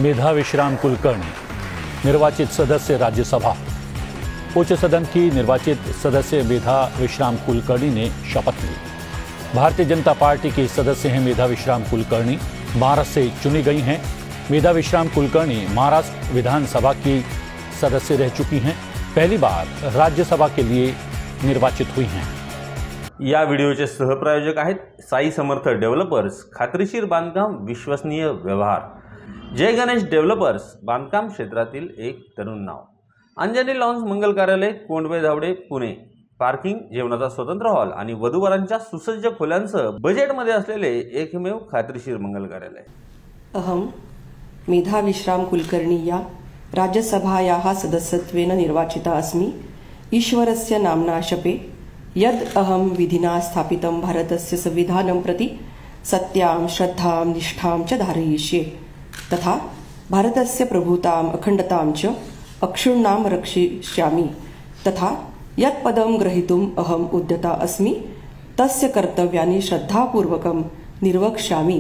मेधा विश्राम कुलकर्णी निर्वाचित सदस्य राज्यसभा। उच्च सदन की निर्वाचित सदस्य मेधा विश्राम कुलकर्णी ने शपथ ली। भारतीय जनता पार्टी के सदस्य हैं मेधा विश्राम कुलकर्णी, महाराष्ट्र से चुनी गई हैं। मेधा विश्राम कुलकर्णी महाराष्ट्र विधानसभा की सदस्य रह चुकी हैं, पहली बार राज्यसभा के लिए निर्वाचित हुई हैं। या व्हिडिओचे सहप्रायोजक आहेत साई समर्थ डेव्हलपर्स, खात्रीशीर बांधकाम, विश्वसनीय व्यवहार। जय गणेश डेव्हलपर्स, बांधकाम क्षेत्रातील एक तरुण नाव। अंजनी लॉन्स मंगल कार्यालय, कोंडवे धावडे, पुणे। पार्किंग, जेवणाचा स्वतंत्र हॉल आणि वधूवरांच्या सुसज्ज खोल्यांसह बजेटमध्ये असलेले एकमेव खात्रीशीर मंगल कार्यालय। अहम मेधा विश्राम कुलकर्णीया राज्यसभायाः सदस्यत्वेन निर्वाचिता अस्मि। ईश्वरस्य नाम्ना शपे यद् अहं विधिना स्थापितं भारतस्य संविधानं प्रति सत्यां श्रद्धां निष्ठां च धारयिष्ये, तथा भारतस्य प्रभुताम् अखण्डतां च अक्षुण्णां रक्षिष्यामि, तथा यत् पदं ग्रहीतुम् अहम् उद्यता अस्मि तस्य कर्तव्यानि श्रद्धापूर्वकं निर्वक्ष्यामि।